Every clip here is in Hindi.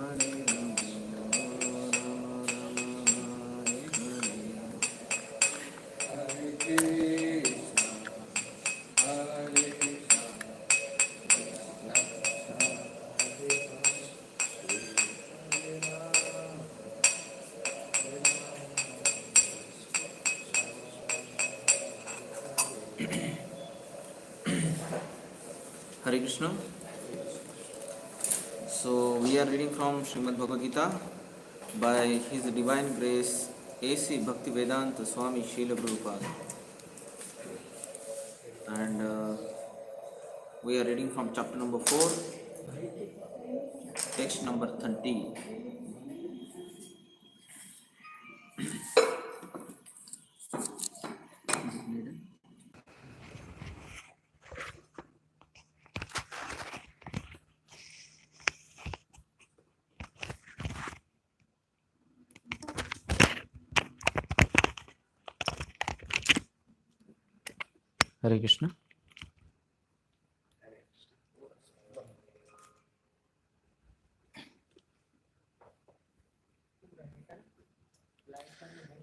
Hare Krishna. So we are reading from Srimad Bhagavad Gita by His Divine Grace A.C. Bhaktivedanta Swami Srila Prabhupada, and we are reading from chapter number 4, text number 30. Hare Krishna.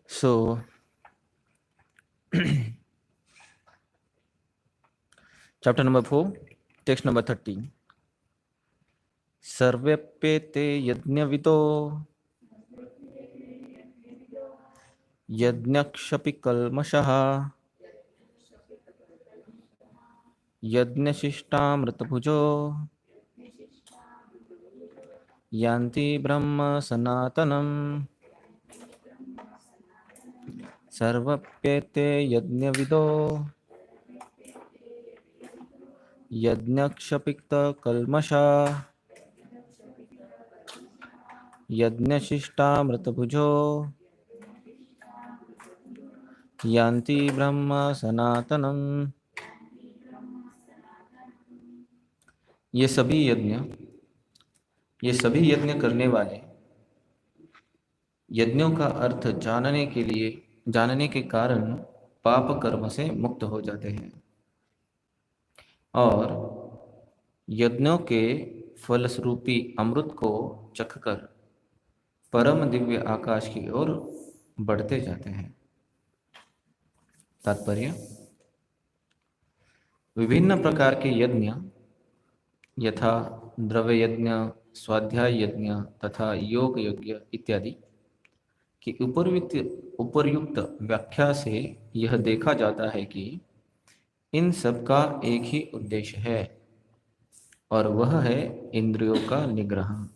So, chapter number 4, text number 30. सर्वेप्येते यज्ञविदो यज्ञक्षपि कल्मषः यज्ञशिष्टामृतभुजो यान्ति ब्रह्म सनातनम्। सर्वप्येते यज्ञविदो यज्ञक्षपितकल्मषा यज्ञशिष्टामृतभुजो यान्ति ब्रह्म सनातनम्। ये सभी यज्ञ करने वाले यज्ञों का अर्थ जानने के कारण पाप कर्म से मुक्त हो जाते हैं और यज्ञों के फलस्वरूपी अमृत को चखकर परम दिव्य आकाश की ओर बढ़ते जाते हैं। तात्पर्य: विभिन्न प्रकार के यज्ञ यथा द्रव्य यज्ञ, स्वाध्याय यज्ञ तथा योग यज्ञ इत्यादि की उपर्युक्त व्याख्या से यह देखा जाता है कि इन सब का एक ही उद्देश्य है और वह है इंद्रियों का निग्रह।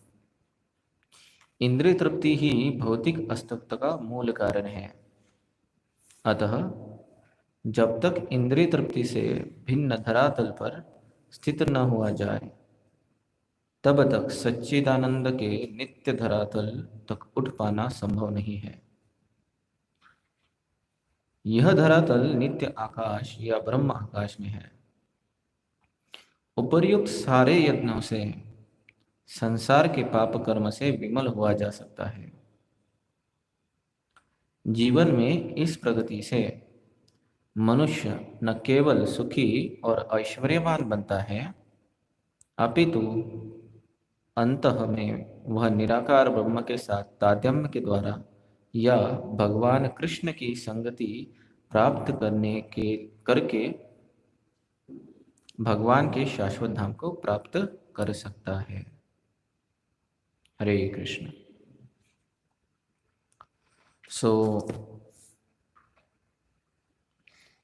इंद्रिय तृप्ति ही भौतिक अस्तित्व का मूल कारण है। अतः जब तक इंद्रिय तृप्ति से भिन्न धरातल पर स्थित न हुआ जाए तब तक सच्चिदानंद के नित्य धरातल तक उठ पाना संभव नहीं है। यह धरातल नित्य आकाश या ब्रह्म आकाश में है। उपर्युक्त सारे यत्नों से संसार के पाप कर्म से विमल हुआ जा सकता है। जीवन में इस प्रगति से मनुष्य न केवल सुखी और ऐश्वर्यवान बनता है अपितु अंतः में वह निराकार ब्रह्म के साथ तादात्म्य के द्वारा या भगवान कृष्ण की संगति प्राप्त करके भगवान के शाश्वत धाम को प्राप्त कर सकता है। हरे कृष्ण।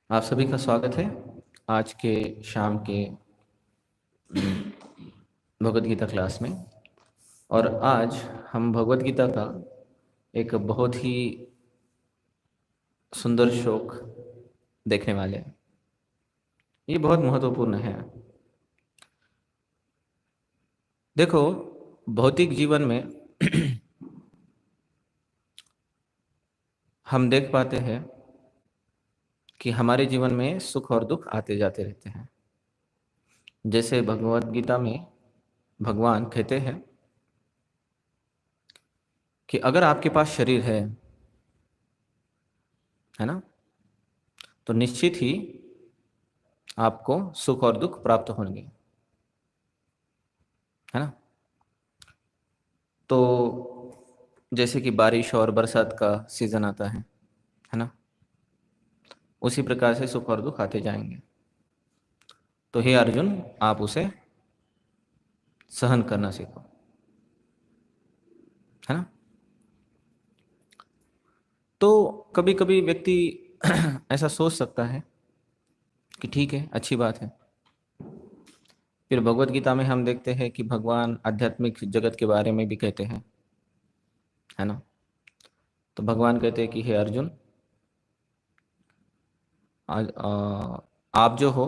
आप सभी का स्वागत है आज के शाम के भगवद गीता क्लास में। और आज हम भगवद गीता का एक बहुत ही सुंदर श्लोक देखने वाले हैं। ये बहुत महत्वपूर्ण है। देखो, भौतिक जीवन में हम देख पाते हैं कि हमारे जीवन में सुख और दुख आते जाते रहते हैं। जैसे भगवद गीता में भगवान कहते हैं कि अगर आपके पास शरीर है ना, तो निश्चित ही आपको सुख और दुख प्राप्त होंगे, है ना। तो जैसे कि बारिश और बरसात का सीजन आता है ना, उसी प्रकार से सुख और दुख आते जाएंगे। तो हे अर्जुन, आप उसे सहन करना सीखो, है ना। तो कभी कभी व्यक्ति ऐसा सोच सकता है कि ठीक है, अच्छी बात है। फिर भगवत गीता में हम देखते हैं कि भगवान आध्यात्मिक जगत के बारे में भी कहते हैं, है ना। तो भगवान कहते हैं कि हे अर्जुन, आप जो हो,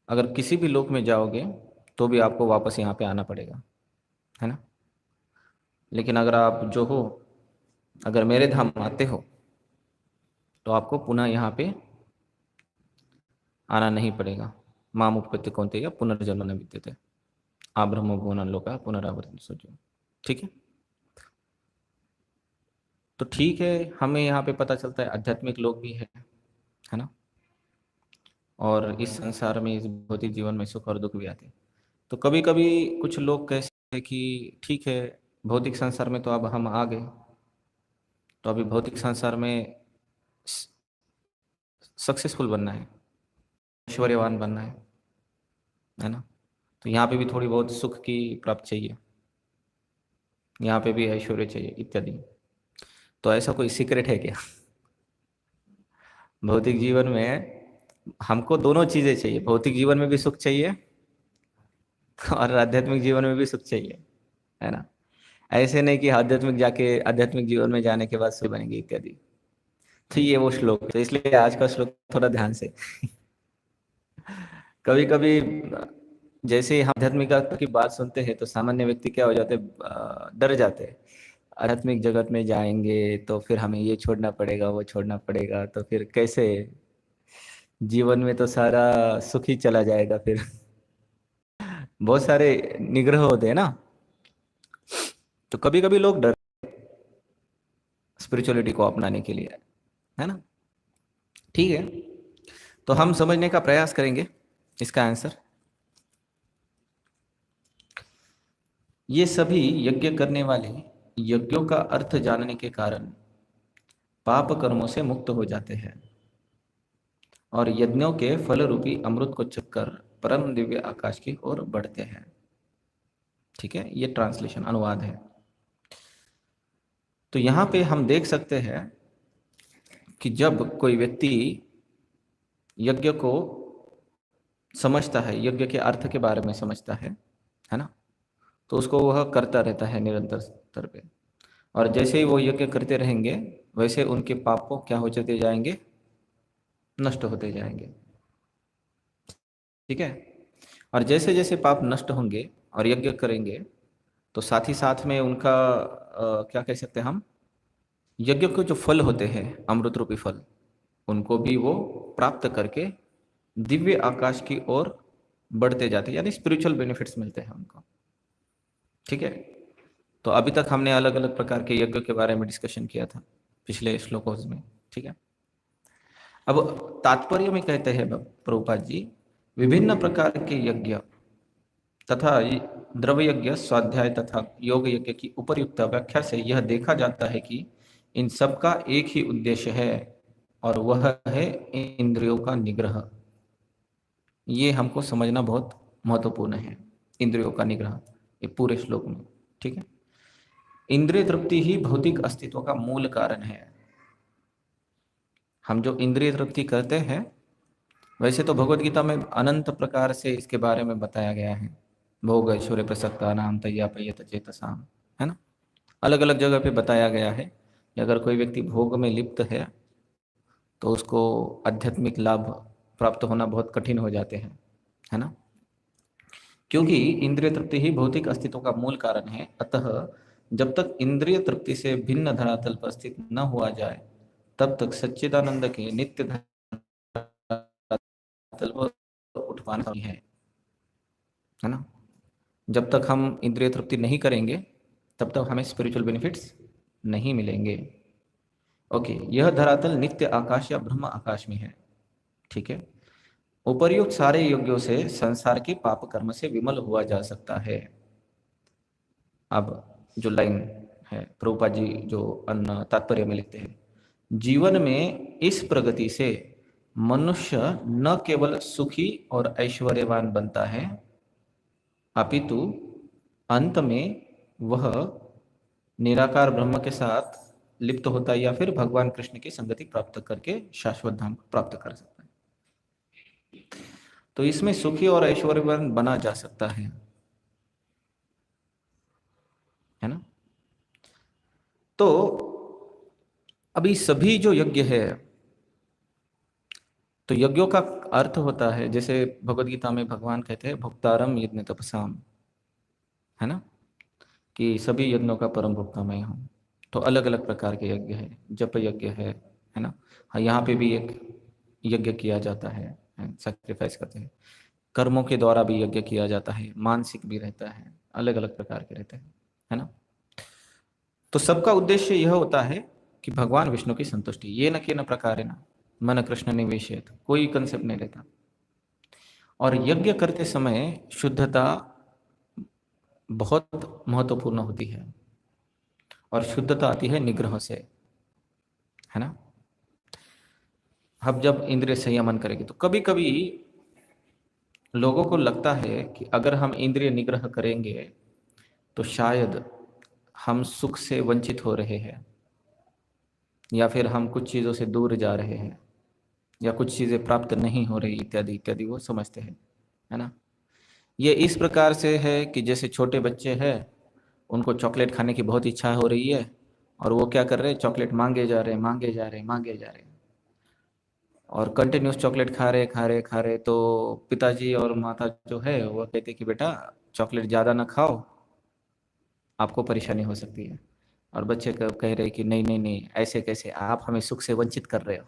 अगर किसी भी लोक में जाओगे तो भी आपको वापस यहाँ पे आना पड़ेगा, है ना। लेकिन अगर आप जो हो, अगर मेरे धाम आते हो तो आपको पुनः यहाँ पे आना नहीं पड़ेगा। माम उपपत्ति कौन्तेय पुनर्जन्म न विद्यते, आ ब्रह्म भुवन लोका पुनरावर्तन सोचो। ठीक है। तो ठीक है, हमें यहाँ पे पता चलता है आध्यात्मिक लोग भी है ना। और इस संसार में, इस भौतिक जीवन में सुख और दुख भी आते हैं। तो कभी कभी कुछ लोग कहते हैं कि ठीक है, भौतिक संसार में तो अब हम आ गए, तो अभी भौतिक संसार में सक्सेसफुल बनना है, ऐश्वर्यवान बनना है ना। तो यहाँ पे भी थोड़ी बहुत सुख की प्राप्ति चाहिए, यहाँ पे भी ऐश्वर्य चाहिए इत्यादि। तो ऐसा कोई सीक्रेट है क्या? भौतिक जीवन में हमको दोनों चीजें चाहिए, भौतिक जीवन में भी सुख चाहिए और आध्यात्मिक जीवन में भी सुख चाहिए, है ना। ऐसे नहीं कि आध्यात्मिक जीवन में जाने के बाद सुख बनेंगे इत्यादि। तो ये वो श्लोक है, तो इसलिए आज का श्लोक थोड़ा ध्यान से। कभी कभी जैसे ही हम आध्यात्मिकता की बात सुनते हैं तो सामान्य व्यक्ति क्या हो जाते हैं, डर जाते हैं। आध्यात्मिक जगत में जाएंगे तो फिर हमें ये छोड़ना पड़ेगा, वो छोड़ना पड़ेगा, तो फिर कैसे, जीवन में तो सारा सुख ही चला जाएगा फिर। बहुत सारे निग्रह होते हैं ना। तो कभी कभी लोग डर स्पिरिचुअलिटी को अपनाने के लिए, है ना। ठीक है, तो हम समझने का प्रयास करेंगे इसका आंसर। ये सभी यज्ञ करने वाले यज्ञों का अर्थ जानने के कारण पाप कर्मों से मुक्त हो जाते हैं और यज्ञों के फल रूपी अमृत को चखकर परम दिव्य आकाश की ओर बढ़ते हैं। ठीक है, ये ट्रांसलेशन अनुवाद है। तो यहाँ पे हम देख सकते हैं कि जब कोई व्यक्ति यज्ञ को समझता है, यज्ञ के अर्थ के बारे में समझता है ना, तो उसको वह करता रहता है निरंतर स्तर पे। और जैसे ही वो यज्ञ करते रहेंगे, वैसे उनके पापों क्या हो जाते जाएंगे, नष्ट होते जाएंगे। ठीक है। और जैसे जैसे पाप नष्ट होंगे और यज्ञ करेंगे, तो साथ ही साथ में उनका क्या कह सकते हैं हम, यज्ञ के जो फल होते हैं, अमृत रूपी फल, उनको भी वो प्राप्त करके दिव्य आकाश की ओर बढ़ते जाते हैं, यानी स्पिरिचुअल बेनिफिट्स मिलते हैं उनको। ठीक है। तो अभी तक हमने अलग अलग प्रकार के यज्ञ के बारे में डिस्कशन किया था पिछले श्लोकों में। ठीक है। अब तात्पर्य में कहते हैं प्रभुपाद जी, विभिन्न प्रकार के यज्ञ तथा द्रव्य यज्ञ, स्वाध्याय तथा योग यज्ञ की उपर्युक्त व्याख्या से यह देखा जाता है कि इन सब का एक ही उद्देश्य है, और वह है इंद्रियों का निग्रह। ये हमको समझना बहुत महत्वपूर्ण है, इंद्रियों का निग्रह, ये पूरे श्लोक में। ठीक है। इंद्रिय तृप्ति ही भौतिक अस्तित्व का मूल कारण है। हम जो इंद्रिय तृप्ति करते हैं, वैसे तो भगवत गीता में अनंत प्रकार से इसके बारे में बताया गया है। भोग ऐश्वर्य प्रसक्ता नाम तय्यापयत चेतसाम, है ना। अलग अलग जगह पे बताया गया है कि अगर कोई व्यक्ति भोग में लिप्त है तो उसको आध्यात्मिक लाभ प्राप्त होना बहुत कठिन हो जाते हैं, है ना। क्योंकि इंद्रिय तृप्ति ही भौतिक अस्तित्व का मूल कारण है। अतः जब तक इंद्रिय तृप्ति से भिन्न धरातल पर स्थित न हुआ जाए, तब तक सच्चिदानंद के नित्य धरातल पर उठ पाना है ना। जब तक हम इंद्रिय तृप्ति नहीं करेंगे, तब तक हमें स्पिरिचुअल बेनिफिट्स नहीं मिलेंगे। ओके, यह धरातल नित्य आकाश या ब्रह्म आकाश में है। ठीक है। उपर्युक्त सारे योग्यों से संसार के पाप कर्म से विमल हुआ जा सकता है। अब जो लाइन है। प्रभुपाद जी जो अन्न तात्पर्य में लिखते हैं, जीवन में इस प्रगति से मनुष्य न केवल सुखी और ऐश्वर्यवान बनता है, अपितु अंत में वह निराकार ब्रह्म के साथ लिप्त होता है या फिर भगवान कृष्ण की संगति प्राप्त करके शाश्वत धाम को प्राप्त कर सकता है। तो इसमें सुखी और ऐश्वर्यवान बना जा सकता है ना। तो अभी सभी जो यज्ञ है, तो यज्ञों का अर्थ होता है, जैसे भगवत गीता में भगवान कहते हैं भुक्तारम यज्ञ तपसाम, है ना, कि सभी यज्ञों का परम भुक्ता मैं हूँ। तो अलग अलग प्रकार के यज्ञ है, जप यज्ञ है ना। हाँ, यहाँ पे भी एक यज्ञ किया जाता है, सैक्रिफाइस करते हैं। कर्मों के द्वारा भी यज्ञ किया जाता है, मानसिक भी रहता है, अलग अलग प्रकार के रहते हैं, है ना। तो सबका उद्देश्य यह होता है कि भगवान विष्णु की संतुष्टि। ये न कि न प्रकार है ना मन कृष्ण निवेशित, कोई कंसेप्ट नहीं रहता। और यज्ञ करते समय शुद्धता बहुत महत्वपूर्ण होती है, और शुद्धता आती है निग्रह से, है ना। हम जब इंद्रिय संयमन करेंगे तो कभी कभी लोगों को लगता है कि अगर हम इंद्रिय निग्रह करेंगे तो शायद हम सुख से वंचित हो रहे हैं, या फिर हम कुछ चीज़ों से दूर जा रहे हैं, या कुछ चीज़ें प्राप्त नहीं हो रही इत्यादि इत्यादि, वो समझते हैं, है ना। ये इस प्रकार से है कि जैसे छोटे बच्चे हैं, उनको चॉकलेट खाने की बहुत इच्छा हो रही है, और वो क्या कर रहे हैं, चॉकलेट मांगे जा रहे हैं, मांगे जा रहे हैं, मांगे जा रहे हैं, और कंटिन्यूस चॉकलेट खा रहे खा रहे खा रहे। तो पिताजी और माता जो है वो कहते कि बेटा चॉकलेट ज़्यादा ना खाओ, आपको परेशानी हो सकती है। और बच्चे कह रहे कि नहीं नहीं नहीं, ऐसे कैसे, आप हमें सुख से वंचित कर रहे हो,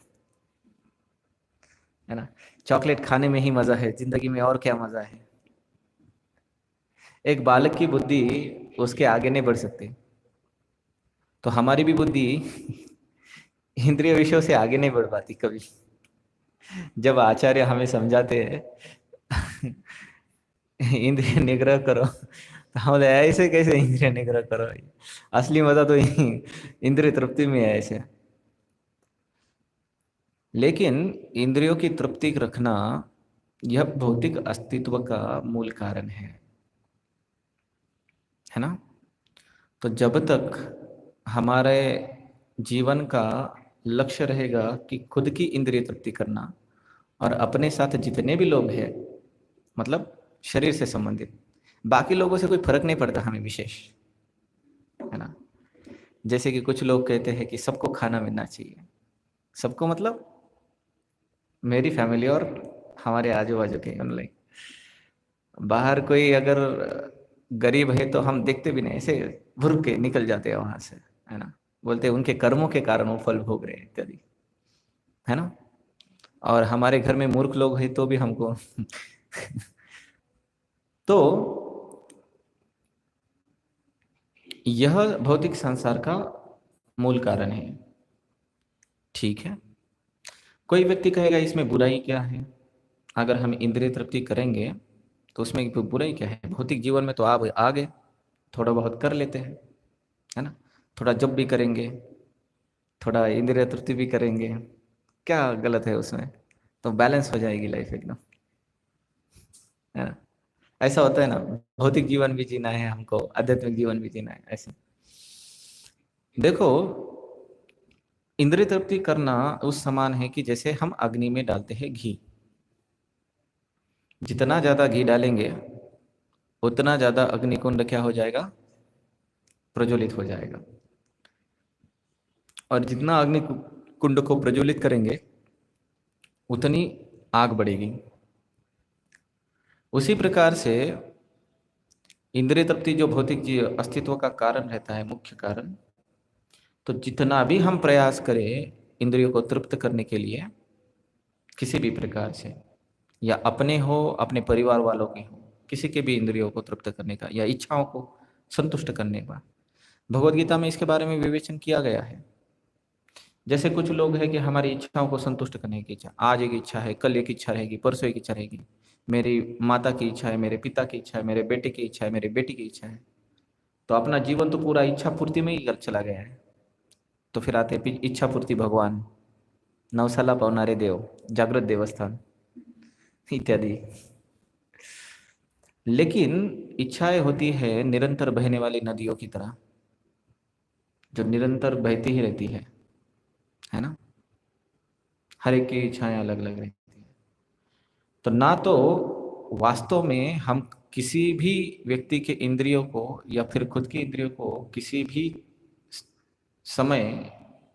है ना। चॉकलेट खाने में ही मज़ा है, जिंदगी में और क्या मज़ा है। एक बालक की बुद्धि उसके आगे नहीं बढ़ सकती, तो हमारी भी बुद्धि इंद्रिय विषयों से आगे नहीं बढ़ पाती कभी। जब आचार्य हमें समझाते हैं इंद्रिय निग्रह करो, तो हम बोले ऐसे कैसे इंद्रिय निग्रह करो, असली मजा तो इंद्रिय तृप्ति में है ऐसे। लेकिन इंद्रियों की तृप्ति रखना यह भौतिक अस्तित्व का मूल कारण है ना। तो जब तक हमारे जीवन का लक्ष्य रहेगा कि खुद की इंद्रिय तृप्ति करना, और अपने साथ जितने भी लोग हैं, मतलब शरीर से संबंधित, बाकी लोगों से कोई फर्क नहीं पड़ता हमें विशेष, है ना। जैसे कि कुछ लोग कहते हैं कि सबको खाना मिलना चाहिए, सबको मतलब मेरी फैमिली और हमारे आजू बाजू के ऑनलाइन। बाहर कोई अगर गरीब है तो हम देखते भी नहीं, ऐसे भुर के निकल जाते हैं वहां से, है ना। बोलते हैं उनके कर्मों के कारण वो फल भोग रहे हैं इत्यादि, है ना। और हमारे घर में मूर्ख लोग हैं तो भी हमको तो यह भौतिक संसार का मूल कारण है, ठीक है। कोई व्यक्ति कहेगा इसमें बुराई क्या है, अगर हम इंद्रिय तृप्ति करेंगे तो उसमें बुराई क्या है, भौतिक जीवन में तो आप आ गए, थोड़ा बहुत कर लेते हैं, है ना। थोड़ा जब भी करेंगे, थोड़ा इंद्रिय तृप्ति भी करेंगे, क्या गलत है उसमें, तो बैलेंस हो जाएगी लाइफ एकदम, है ना। ऐसा होता है ना, भौतिक जीवन भी जीना है हमको, आध्यात्मिक जीवन भी जीना है, ऐसे। देखो, इंद्रिय तृप्ति करना उस समान है कि जैसे हम अग्नि में डालते हैं घी। जितना ज्यादा घी डालेंगे उतना ज्यादा अग्निकुंड क्या हो जाएगा, प्रज्वलित हो जाएगा। और जितना अग्नि कुंड को प्रज्वलित करेंगे उतनी आग बढ़ेगी। उसी प्रकार से इंद्रिय तृप्ति जो भौतिक अस्तित्व का कारण रहता है, मुख्य कारण, तो जितना भी हम प्रयास करें इंद्रियों को तृप्त करने के लिए, किसी भी प्रकार से, या अपने हो अपने परिवार वालों के हो, किसी के भी इंद्रियों को तृप्त करने का या इच्छाओं को संतुष्ट करने का, भगवत गीता में इसके बारे में विवेचन किया गया है। जैसे कुछ लोग हैं कि हमारी इच्छाओं को संतुष्ट करने की इच्छा, आज एक इच्छा है, कल एक इच्छा रहेगी, परसों एक इच्छा रहेगी, मेरी माता की इच्छा है, मेरे पिता की इच्छा है, मेरे बेटे की इच्छा है, मेरी बेटी की इच्छा है, तो अपना जीवन तो पूरा इच्छा पूर्ति में ही चला गया है। तो फिर आते हैं इच्छा पूर्ति भगवान, नवसाला पावनारे देव, जागृत देवस्थान इत्यादि। लेकिन इच्छाएं होती है निरंतर बहने वाली नदियों की तरह, जो निरंतर बहती ही रहती है ना। हर एक की इच्छाएं अलग अलग रहती है। तो ना तो वास्तव में हम किसी भी व्यक्ति के इंद्रियों को या फिर खुद की इंद्रियों को किसी भी समय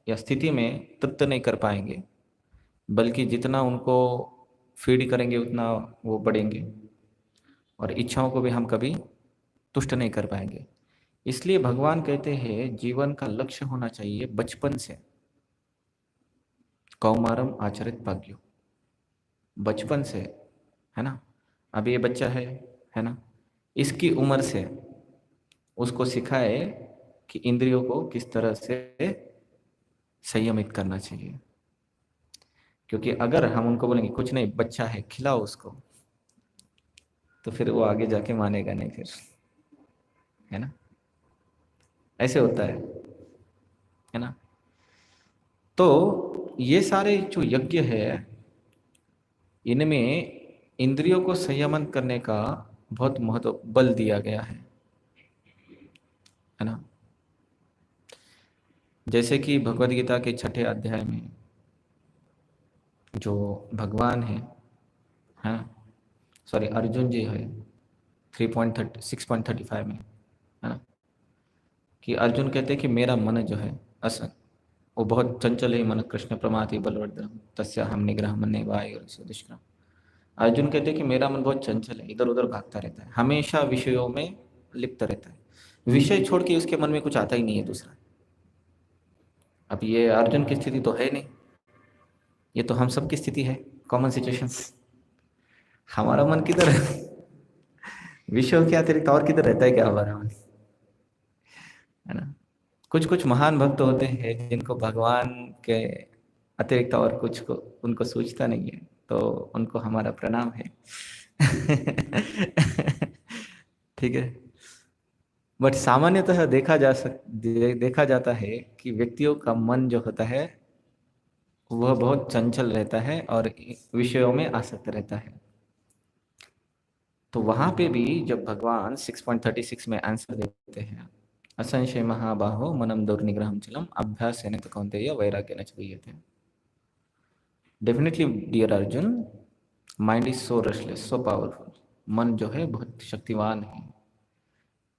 या स्थिति में तृप्त नहीं कर पाएंगे, बल्कि जितना उनको फीड करेंगे उतना वो बढ़ेंगे, और इच्छाओं को भी हम कभी तुष्ट नहीं कर पाएंगे। इसलिए भगवान कहते हैं जीवन का लक्ष्य होना चाहिए बचपन से, कौमारम आचरित भाग्यो, बचपन से, है ना। अभी ये बच्चा है ना, इसकी उम्र से उसको सिखाए कि इंद्रियों को किस तरह से संयमित करना चाहिए। क्योंकि अगर हम उनको बोलेंगे कुछ नहीं, बच्चा है, खिलाओ उसको, तो फिर वो आगे जाके मानेगा नहीं फिर, है ना। ऐसे होता है ना। तो ये सारे जो यज्ञ है, इनमें इंद्रियों को संयमन करने का बहुत महत्व बल दिया गया है ना। जैसे कि भगवद गीता के 6ठे अध्याय में जो भगवान है ना, सॉरी अर्जुन जी है 6.35 में, है ना, कि अर्जुन कहते हैं कि मेरा मन जो है असन, वो बहुत चंचल है, मन कृष्ण प्रमाथि बलवर्धनम तस्या हम निग्रह मन वायु दुष्कृम। अर्जुन कहते हैं कि मेरा मन बहुत चंचल है, इधर उधर भागता रहता है, हमेशा विषयों में लिप्त रहता है, विषय छोड़ के उसके मन में कुछ आता ही नहीं है दूसरा। अब ये अर्जुन की स्थिति तो है नहीं, ये तो हम सबकी स्थिति है, कॉमन सिचुएशंस। हमारा मन किधर है? विषयों के अतिरिक्त और किधर रहता है क्या हमारा मन, है ना। कुछ कुछ महान भक्त होते हैं जिनको भगवान के अतिरिक्त और कुछ को उनको सूझता नहीं है, तो उनको हमारा प्रणाम है। ठीक है। बट सामान्यतः देखा जाता है कि व्यक्तियों का मन जो होता है वह बहुत चंचल रहता है और विषयों में आसक्त रहता है। तो वहां पे भी जब भगवान 6.36 में आंसर देते हैं, असंशय महाबाहो मनम दुर्निग्रहम चलम अभ्यास तो कौन्तेय वैराग्य न चाहिए। Definitely dear Arjun, mind is so restless, so powerful, मन जो है बहुत शक्तिवान है,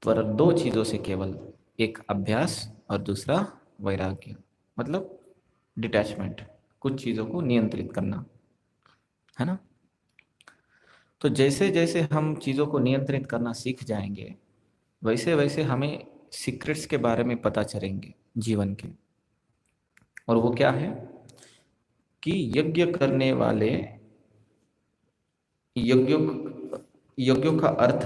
पर दो चीजों से केवल, एक अभ्यास और दूसरा वैराग्य, मतलब डिटैचमेंट, कुछ चीजों को नियंत्रित करना, है ना। तो जैसे जैसे हम चीजों को नियंत्रित करना सीख जाएंगे, वैसे वैसे हमें सीक्रेट्स के बारे में पता चलेंगे जीवन के। और वो क्या है कि यज्ञ करने वाले यज्ञों यज्ञों का अर्थ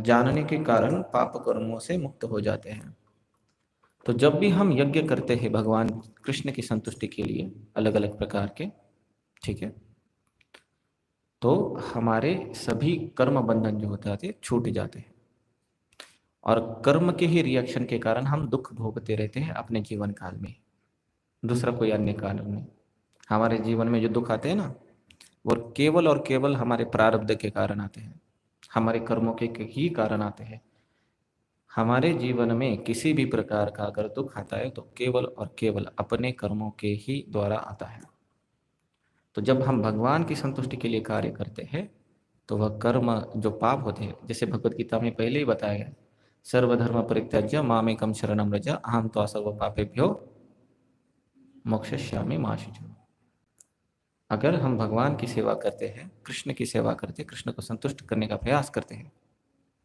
जानने के कारण पाप कर्मों से मुक्त हो जाते हैं। तो जब भी हम यज्ञ करते हैं भगवान कृष्ण की संतुष्टि के लिए अलग अलग प्रकार के, ठीक है, तो हमारे सभी कर्म बंधन जो होते हैं छूट जाते हैं, और कर्म के ही रिएक्शन के कारण हम दुख भोगते रहते हैं अपने जीवन काल में, दूसरा कोई अन्य कारण नहीं। हमारे जीवन में जो दुख आते हैं ना, वो केवल और केवल हमारे प्रारब्ध के कारण आते हैं, हमारे कर्मों के ही कारण आते हैं। हमारे जीवन में किसी भी प्रकार का अगर दुख आता है तो केवल और केवल अपने कर्मों के ही द्वारा आता है। तो जब हम भगवान की संतुष्टि के लिए कार्य करते हैं तो वह कर्म जो पाप होते हैं, जैसे भगवत गीता में पहले ही बताया गया, सर्वधर्म परित्यज्य मामेकम शरणम व्रज अहम त्वा सर्व पापेभ्यो मोक्षयिष्यामि मा शुचि। अगर हम भगवान की सेवा करते हैं, कृष्ण की सेवा करते हैं, कृष्ण को संतुष्ट करने का प्रयास करते हैं,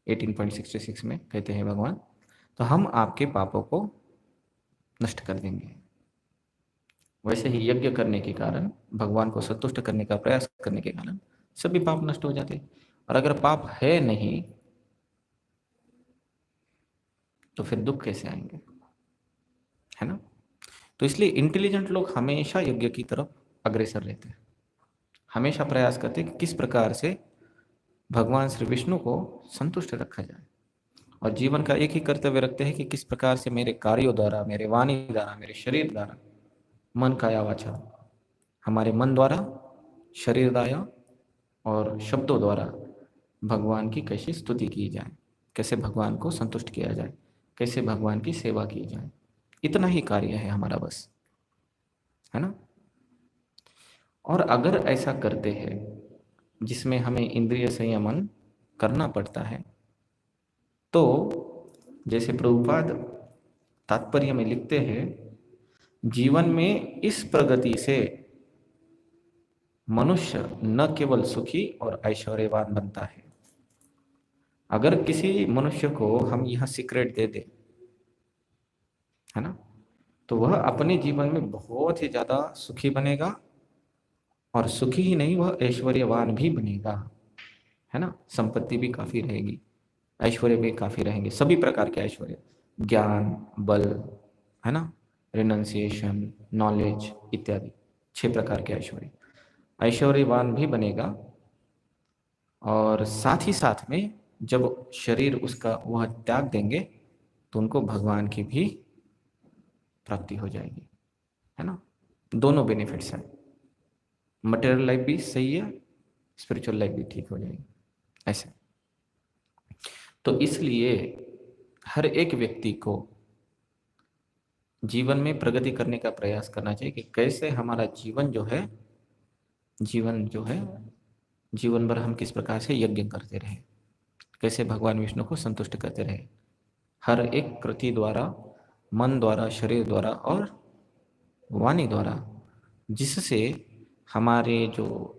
18.66 में कहते हैं भगवान, तो हम आपके पापों को नष्ट कर देंगे। वैसे ही यज्ञ करने के कारण, भगवान को संतुष्ट करने का प्रयास करने के कारण सभी पाप नष्ट हो जाते हैं। और अगर पाप है नहीं तो फिर दुख कैसे आएंगे, है ना। तो इसलिए इंटेलिजेंट लोग हमेशा यज्ञ की तरफ अग्रसर रहते हैं, हमेशा प्रयास करते हैं कि किस प्रकार से भगवान श्री विष्णु को संतुष्ट रखा जाए। और जीवन का एक ही कर्तव्य रखते हैं कि किस प्रकार से मेरे कार्यों द्वारा, मेरे वाणी द्वारा, मेरे शरीर द्वारा, मन काया वाचा, हमारे मन द्वारा, शरीर द्वारा और शब्दों द्वारा भगवान की कैसे स्तुति की जाए, कैसे भगवान को संतुष्ट किया जाए, कैसे भगवान की सेवा की जाए। इतना ही कार्य है हमारा बस, है ना। और अगर ऐसा करते हैं जिसमें हमें इंद्रिय संयमन करना पड़ता है, तो जैसे प्रभुपाद तात्पर्य में लिखते हैं, जीवन में इस प्रगति से मनुष्य न केवल सुखी और ऐश्वर्यवान बनता है। अगर किसी मनुष्य को हम यह सीक्रेट दे दें, है ना, तो वह अपने जीवन में बहुत ही ज्यादा सुखी बनेगा, और सुखी ही नहीं, वह ऐश्वर्यवान भी बनेगा, है ना। संपत्ति भी काफी रहेगी, ऐश्वर्य भी काफी रहेंगे, सभी प्रकार के ऐश्वर्य, ज्ञान, बल, है ना, रिनंसिएशन, नॉलेज इत्यादि, 6 प्रकार के ऐश्वर्य, ऐश्वर्यवान भी बनेगा। और साथ ही साथ में जब शरीर उसका वह त्याग देंगे तो उनको भगवान की भी प्राप्ति हो जाएगी, है ना। दोनों बेनिफिट्स हैं, मटेरियल लाइफ भी सही है, स्पिरिचुअल लाइफ भी ठीक हो जाएगी, ऐसे। तो इसलिए हर एक व्यक्ति को जीवन में प्रगति करने का प्रयास करना चाहिए कि कैसे हमारा जीवन जो है, जीवन भर हम किस प्रकार से यज्ञ करते रहे, कैसे भगवान विष्णु को संतुष्ट करते रहे, हर एक कृति द्वारा, मन द्वारा, शरीर द्वारा और वाणी द्वारा, जिससे हमारे जो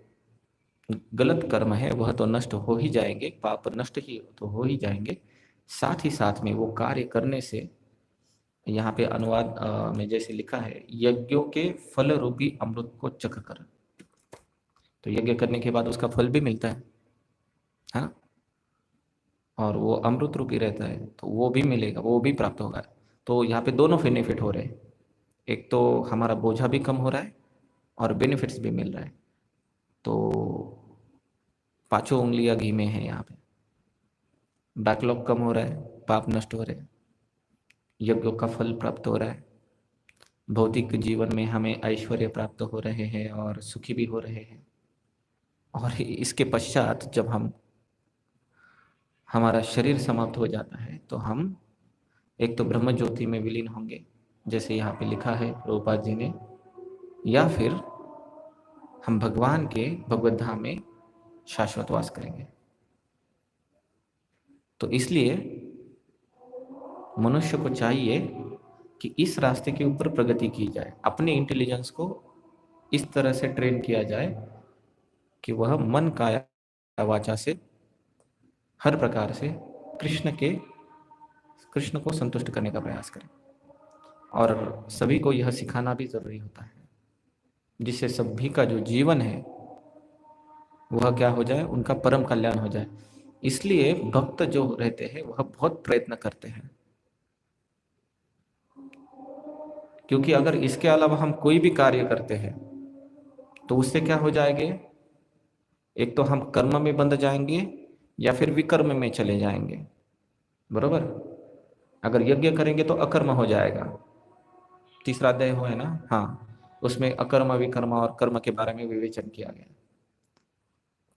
गलत कर्म है वह तो नष्ट हो ही जाएंगे, पाप नष्ट ही तो हो ही जाएंगे, साथ ही साथ में वो कार्य करने से, यहाँ पे अनुवाद में जैसे लिखा है, यज्ञों के फल रूपी अमृत को चख कर, तो यज्ञ करने के बाद उसका फल भी मिलता है ना, और वो अमृत रूपी रहता है, तो वो भी मिलेगा, वो भी प्राप्त होगा। तो यहाँ पे दोनों बेनिफिट हो रहे हैं, एक तो हमारा बोझा भी कम हो रहा है और बेनिफिट्स भी मिल रहा है। तो 5 उंगलियां घी में है, यहाँ पे बैकलॉग कम हो रहा है, पाप नष्ट हो रहे हैं, यज्ञों का फल प्राप्त हो रहा है, भौतिक जीवन में हमें ऐश्वर्य प्राप्त हो रहे हैं और सुखी भी हो रहे हैं। और इसके पश्चात जब हमारा शरीर समाप्त हो जाता है तो हम एक तो ब्रह्म ज्योति में विलीन होंगे, जैसे यहाँ पे लिखा है प्रभुपाद जी ने, या फिर हम भगवान के भगवत धाम में शाश्वत वास करेंगे। तो इसलिए मनुष्य को चाहिए कि इस रास्ते के ऊपर प्रगति की जाए, अपने इंटेलिजेंस को इस तरह से ट्रेन किया जाए कि वह मन काया वाचा से हर प्रकार से कृष्ण को संतुष्ट करने का प्रयास करें। और सभी को यह सिखाना भी जरूरी होता है, जिससे सभी का जो जीवन है वह क्या हो जाए, उनका परम कल्याण हो जाए। इसलिए भक्त जो रहते हैं वह बहुत प्रयत्न करते हैं, क्योंकि अगर इसके अलावा हम कोई भी कार्य करते हैं तो उससे क्या हो जाएंगे, एक तो हम कर्म में बंध जाएंगे या फिर विकर्म में चले जाएंगे, बरोबर। अगर यज्ञ करेंगे तो अकर्म हो जाएगा, तीसरा अध्याय हो है ना, हाँ, उसमें अकर्म, विकर्म और कर्म के बारे में विवेचन किया गया।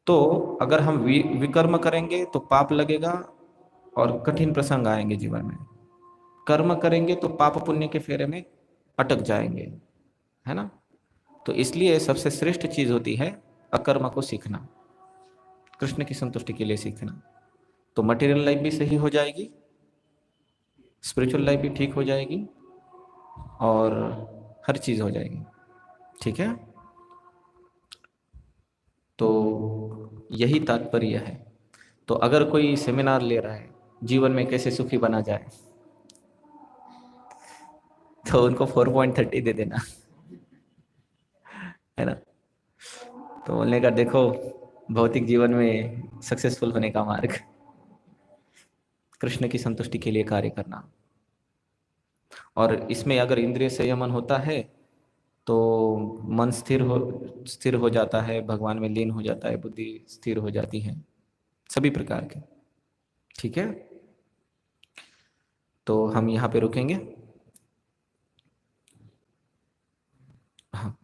तो अगर हम विकर्म करेंगे तो पाप लगेगा और कठिन प्रसंग आएंगे जीवन में, कर्म करेंगे तो पाप पुण्य के फेरे में अटक जाएंगे, है ना। तो इसलिए सबसे श्रेष्ठ चीज होती है अकर्म को सीखना, कृष्ण की संतुष्टि के लिए सीखना। तो मटेरियल लाइफ भी सही हो जाएगी, स्पिरिचुअल लाइफ भी ठीक हो जाएगी और हर चीज हो जाएगी, ठीक है। तो यही तात्पर्य है। तो अगर कोई सेमिनार ले रहा है जीवन में कैसे सुखी बना जाए, तो उनको 4.30 दे देना, है ना। तो बोलने का देखो भौतिक जीवन में सक्सेसफुल होने का मार्ग, कृष्ण की संतुष्टि के लिए कार्य करना। और इसमें अगर इंद्रिय संयमन होता है तो मन स्थिर हो जाता है, भगवान में लीन हो जाता है, बुद्धि स्थिर हो जाती है, सभी प्रकार के, ठीक है। तो हम यहाँ पे रुकेंगे। हाँ,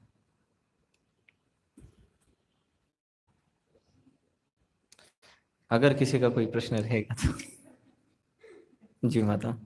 अगर किसी का कोई प्रश्न रहेगा तो जी माता।